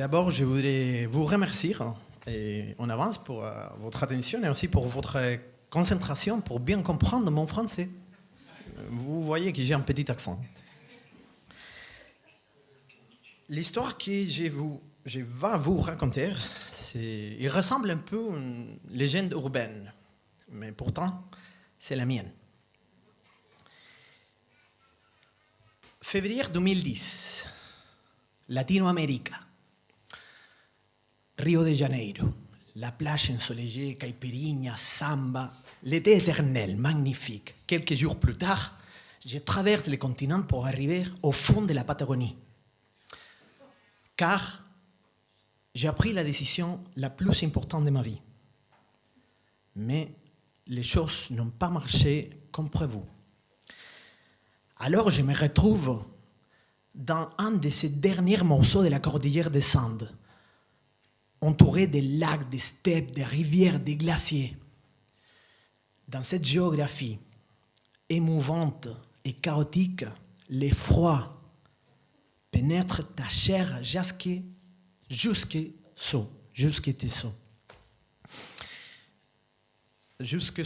D'abord, je voudrais vous remercier et en avance pour votre attention et aussi pour votre concentration pour bien comprendre mon français. Vous voyez que j'ai un petit accent. L'histoire que je vais vous raconter, il ressemble un peu à une légende urbaine, mais pourtant, c'est la mienne. Février 2010, Latinoamérica, Rio de Janeiro, la plage ensoleillée, caipirinha, samba, l'été éternel, magnifique. Quelques jours plus tard, je traverse le continent pour arriver au fond de la Patagonie. Car j'ai pris la décision la plus importante de ma vie. Mais les choses n'ont pas marché comme prévu. Alors je me retrouve dans un de ces derniers morceaux de la cordillère des Andes, entouré de lacs, de steppes, de rivières, de glaciers. Dans cette géographie émouvante et chaotique, l'effroi pénètre ta chair jusque tes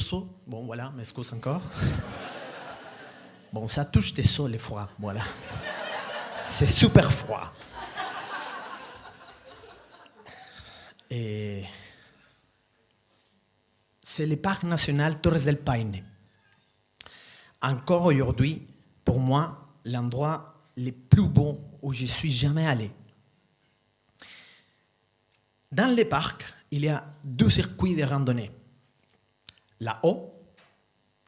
os. Bon voilà, m'excuse encore. Bon, ça touche tes os, l'effroi, voilà. C'est super froid. Et c'est le parc national Torres del Paine. Encore aujourd'hui, pour moi, l'endroit le plus beau où je suis jamais allé. Dans le parc, il y a 2 circuits de randonnée. Là-haut,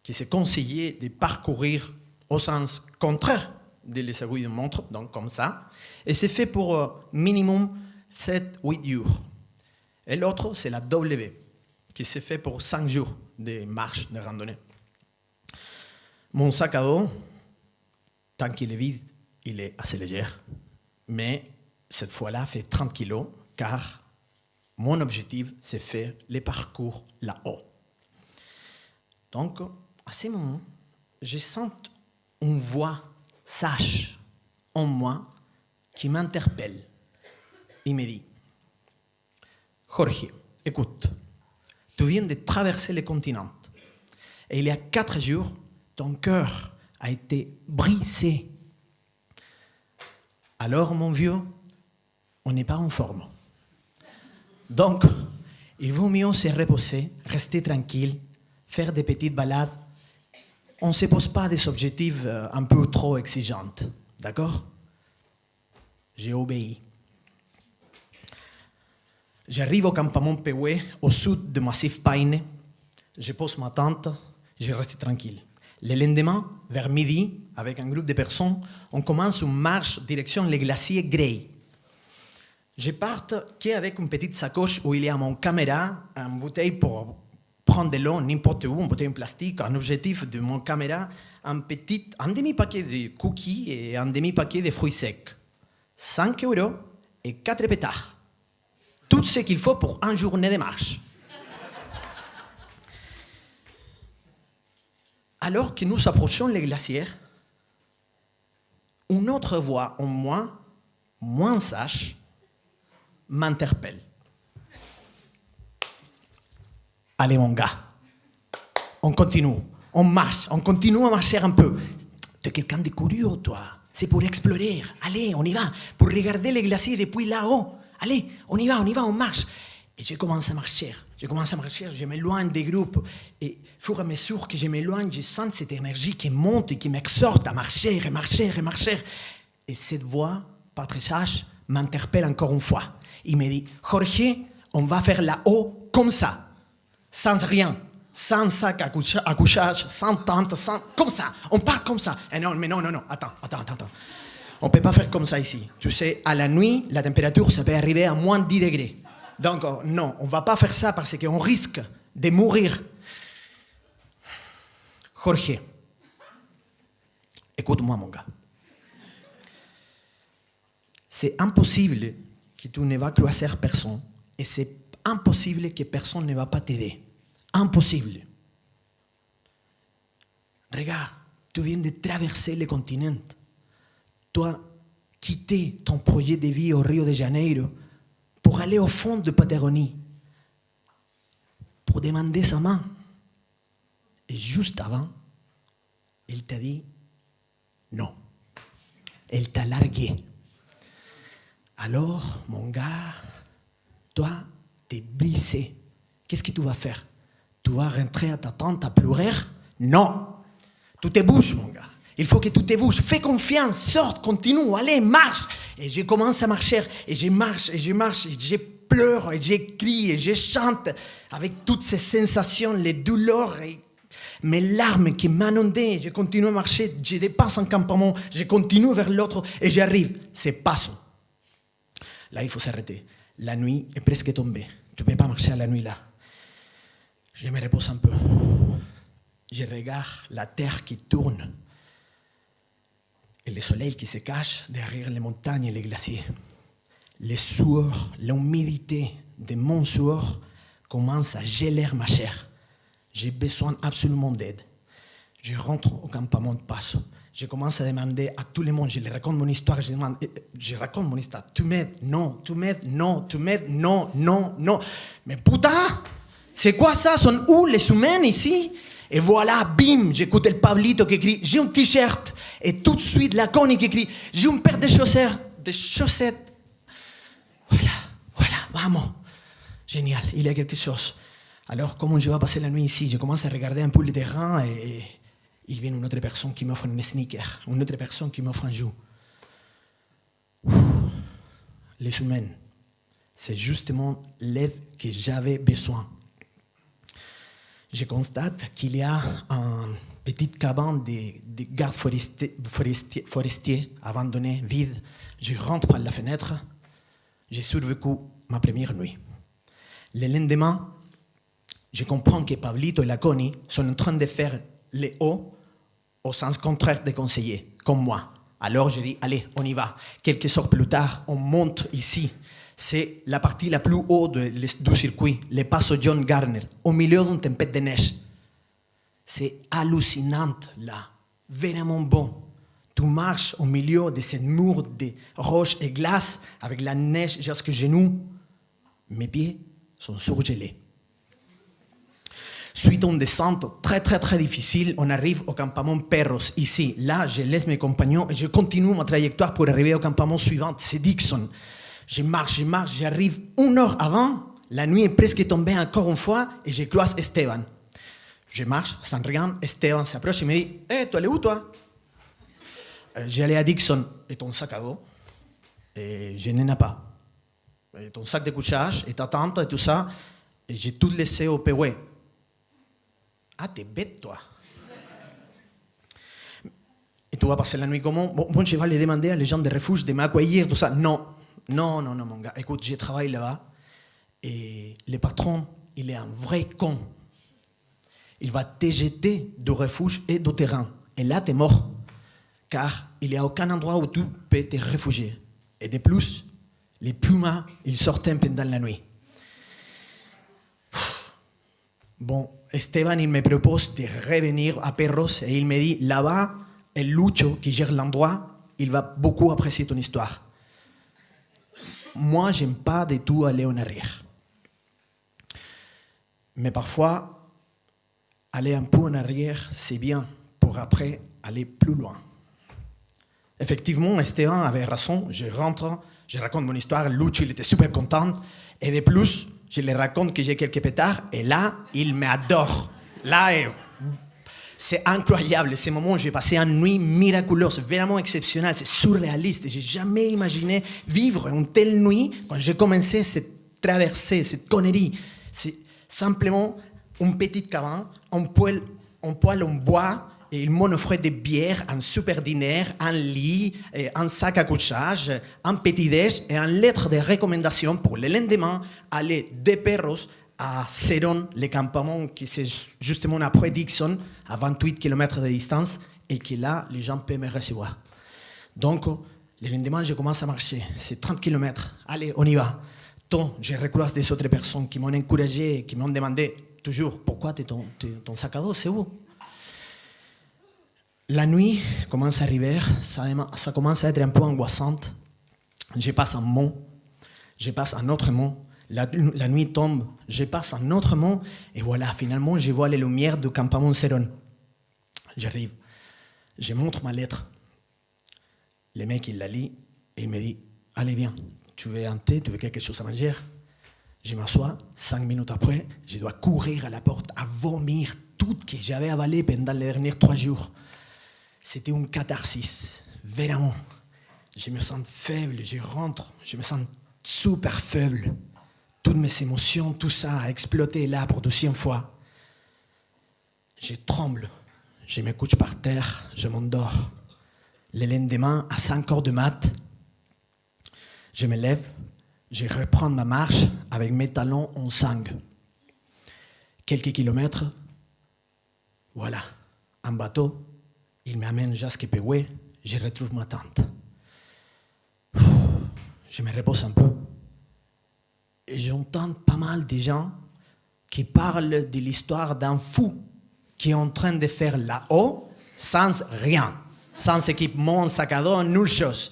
qui s'est conseillé de parcourir au sens contraire de les aiguilles de montre, donc comme ça, et c'est fait pour minimum 7-8 jours. Et l'autre, c'est la W, qui s'est fait pour 5 jours de marche, de randonnée. Mon sac à dos, tant qu'il est vide, il est assez léger, mais cette fois-là, fait 30 kilos, car mon objectif, c'est faire les parcours là-haut. Donc, à ce moment, je sens une voix sage en moi qui m'interpelle. Il me dit, Jorge, écoute, tu viens de traverser le continent et il y a 4 jours, ton cœur a été brisé. Alors, mon vieux, on n'est pas en forme. Donc, il vaut mieux se reposer, rester tranquille, faire des petites balades. On ne se pose pas des objectifs un peu trop exigeants. D'accord? J'ai obéi. J'arrive au campement Pehué, au sud du massif Paine. Je pose ma tente, je reste tranquille. Le lendemain, vers midi, avec un groupe de personnes, on commence une marche direction le glacier Grey. Je pars qu'avec une petite sacoche où il y a mon caméra, une bouteille pour prendre de l'eau n'importe où, une bouteille en plastique, un objectif de mon caméra, un demi-paquet de cookies et un demi-paquet de fruits secs. 5 € et 4 pétards. Tout ce qu'il faut pour une journée de marche. Alors que nous approchons les glaciers, une autre voix en moi, moins sage, m'interpelle. Allez mon gars, on continue, on marche, on continue à marcher un peu. Tu es quelqu'un de curieux, toi. C'est pour explorer. Allez, on y va, pour regarder les glaciers depuis là-haut. Allez, on y va, on marche. Et je commence à marcher, je m'éloigne des groupes. Et au fur et à mesure que je m'éloigne, je sens cette énergie qui monte et qui m'exhorte à marcher, et marcher, et marcher. Et cette voix, pas très sage, m'interpelle encore une fois. Il me dit, Jorge, on va faire là-haut comme ça. Sans rien, sans sac à couchage, sans tente, comme ça. On part comme ça. Et non, mais non, attends. On ne peut pas faire comme ça ici. Tu sais, à la nuit, la température, ça peut arriver à moins 10 degrés. Donc, non, on ne va pas faire ça parce qu'on risque de mourir. Jorge, écoute-moi, mon gars. C'est impossible que tu ne vas croiser personne et c'est impossible que personne ne va pas t'aider. Impossible. Regarde, tu viens de traverser le continent. Tu as quitté ton projet de vie au Rio de Janeiro pour aller au fond de Patagonie, pour demander sa main. Et juste avant, il t'a dit non. Elle t'a largué. Alors, mon gars, toi, t'es brisé. Qu'est-ce que tu vas faire? Tu vas rentrer à ta tente à pleurer? Non. Tu te bouges, mon gars. Il faut que tu te bouges. Fais confiance, sors, continue, allez, marche. Et je commence à marcher, et je marche, et je pleure, et je crie, et je chante, avec toutes ces sensations, les douleurs, et mes larmes qui m'inondaient. Je continue à marcher, je dépasse un campement, je continue vers l'autre, et j'arrive. C'est Paso. Là, il faut s'arrêter. La nuit est presque tombée. Tu ne peux pas marcher à la nuit là. Je me repose un peu. Je regarde la terre qui tourne et le soleil qui se cache derrière les montagnes et les glaciers. Les sueurs, l'humidité de mon sueur commence à geler ma chair. J'ai besoin absolument d'aide. Je rentre au campement de Paso. Je commence à demander à tout le monde, je leur raconte mon histoire, je raconte mon histoire. Tu m'aides? Non. Tu m'aides? Non. Tu m'aides? Non, non, non. Mais putain, c'est quoi ça? Sont où les humains ici? Et voilà, bim, j'écoute le Pablito qui crie, j'ai un t-shirt. Et tout de suite, la Connie qui crie, j'ai une paire de chaussettes. Voilà, vamos. Génial, il y a quelque chose. Alors, comment je vais passer la nuit ici? Je commence à regarder un peu le terrain et il vient une autre personne qui m'offre un sneaker, une autre personne qui m'offre un joue. Les humains, c'est justement l'aide que j'avais besoin. Je constate qu'il y a un petit cabane de gardes forestiers abandonné, vide. Je rentre par la fenêtre. J'ai survécu ma première nuit. Le lendemain, je comprends que Pablito et la Connie sont en train de faire les hauts au sens contraire des conseillers, comme moi. Alors je dis, allez, on y va. Quelques heures plus tard, on monte ici. C'est la partie la plus haute du circuit, le Paso John Garner, au milieu d'une tempête de neige. C'est hallucinant là, vraiment bon. Tu marches au milieu de ces murs de roches et glace avec la neige jusqu'aux genoux. Mes pieds sont surgelés. Suite à une descente très difficile, on arrive au campement Perros, ici. Là, je laisse mes compagnons et je continue ma trajectoire pour arriver au campement suivant, c'est Dixon. Je marche, j'arrive 1 heure avant, la nuit est presque tombée encore une fois et je croise Esteban. Je marche sans rien, Esteban s'approche et me dit « Hey, tu allais où toi ?» J'allais à Dixon. « Et ton sac à dos ?» Et je n'en ai pas. Et ton sac de couchage et ta tente et tout ça, et j'ai tout laissé au PW. Ah, t'es bête, toi. Et tu vas passer la nuit comment? Bon, je vais aller demander à les gens des refuges de m'accueillir, tout ça. Non, mon gars. Écoute, je travaille là-bas et le patron, il est un vrai con. Il va te jeter du refuge et du terrain. Et là, t'es mort. Car il n'y a aucun endroit où tu peux te réfugier. Et de plus, les pumas, ils sortent pendant la nuit. Bon, Esteban, il me propose de revenir à Perros et il me dit, là-bas, el Lucho, qui gère l'endroit, il va beaucoup apprécier ton histoire. Moi, j'aime pas du tout aller en arrière. Mais parfois, aller un peu en arrière, c'est bien pour après aller plus loin. Effectivement, Esteban avait raison. Je rentre, je raconte mon histoire. Lucho, il était super content. Et de plus, je lui raconte que j'ai quelques pétards. Et là, il m'adore. Là, c'est incroyable. Ce moment où j'ai passé une nuit miraculeuse, vraiment exceptionnelle. C'est surréaliste. Je n'ai jamais imaginé vivre une telle nuit quand j'ai commencé cette traversée, cette connerie. C'est simplement une petite cabane, un poêle en bois, et ils m'ont offert des bières, un super dîner, un lit, un sac à couchage, un petit-déj et une lettre de recommandation pour le lendemain aller de Perros à Cerón, le campement qui c'est justement après Dixon, à 28 km de distance, et que là, les gens peuvent me recevoir. Donc, le lendemain, je commence à marcher. C'est 30 km. Allez, on y va. Donc, je recroise des autres personnes qui m'ont encouragé, qui m'ont demandé toujours, pourquoi ton sac à dos, c'est où? La nuit commence à arriver, ça commence à être un peu angoissante. Je passe un mont. je passe un autre mot. La nuit tombe, je passe un autre mot. Et voilà, finalement, je vois les lumières du campement Céron. J'arrive, je montre ma lettre. Le mec, il la lit et il me dit, allez, viens, tu veux un thé, tu veux quelque chose à manger? Je m'assois, 5 minutes après, je dois courir à la porte, à vomir tout ce que j'avais avalé pendant les derniers 3 jours. C'était une catharsis, vraiment. Je me sens faible, je rentre, je me sens super faible. Toutes mes émotions, tout ça a explosé là pour 2e fois. Je tremble, je me couche par terre, je m'endors. Le lendemain, à 5 heures de mat', je me lève, je reprends ma marche avec mes talons en sang. Quelques kilomètres, voilà, un bateau, il m'amène jusqu'à Pewé, je retrouve ma tante. Je me repose un peu. Et j'entends pas mal de gens qui parlent de l'histoire d'un fou qui est en train de faire là-haut sans rien, sans équipement, sac à dos, nulle chose.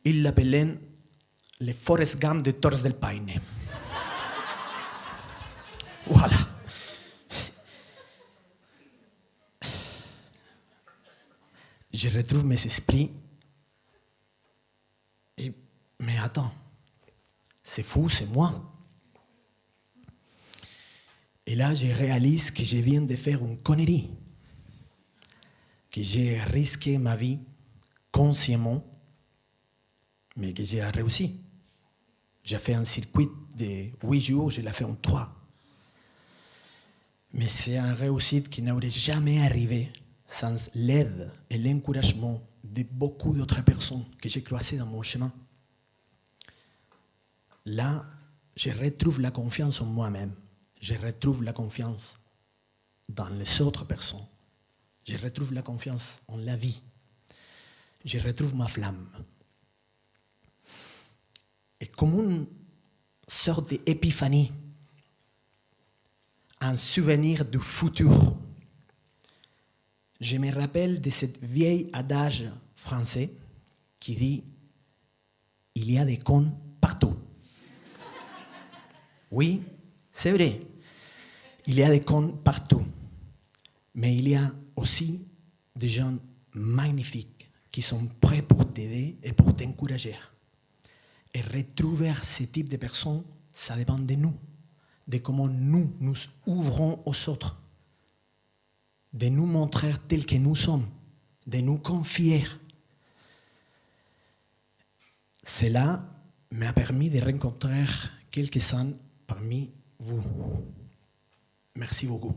Ils l'appelaient le Forrest Gump de Torres del Paine. Voilà. Je retrouve mes esprits. Mais attends, c'est fou, c'est moi. Et là, je réalise que je viens de faire une connerie. Que j'ai risqué ma vie consciemment, mais que j'ai réussi. J'ai fait un circuit de 8 jours, je l'ai fait en 3. Mais c'est une réussite qui n'aurait jamais arrivé sans l'aide et l'encouragement de beaucoup d'autres personnes que j'ai croisées dans mon chemin. Là, je retrouve la confiance en moi-même. Je retrouve la confiance dans les autres personnes. Je retrouve la confiance en la vie. Je retrouve ma flamme. Et comme une sorte d'épiphanie, un souvenir du futur, je me rappelle de cette vieille adage français qui dit « Il y a des cons partout ». Oui, c'est vrai. Il y a des cons partout. Mais il y a aussi des gens magnifiques qui sont prêts pour t'aider et pour t'encourager. Et retrouver ce type de personnes, ça dépend de nous, de comment nous nous ouvrons aux autres, de nous montrer tels que nous sommes, de nous confier. Cela m'a permis de rencontrer quelques-uns parmi vous. Merci beaucoup.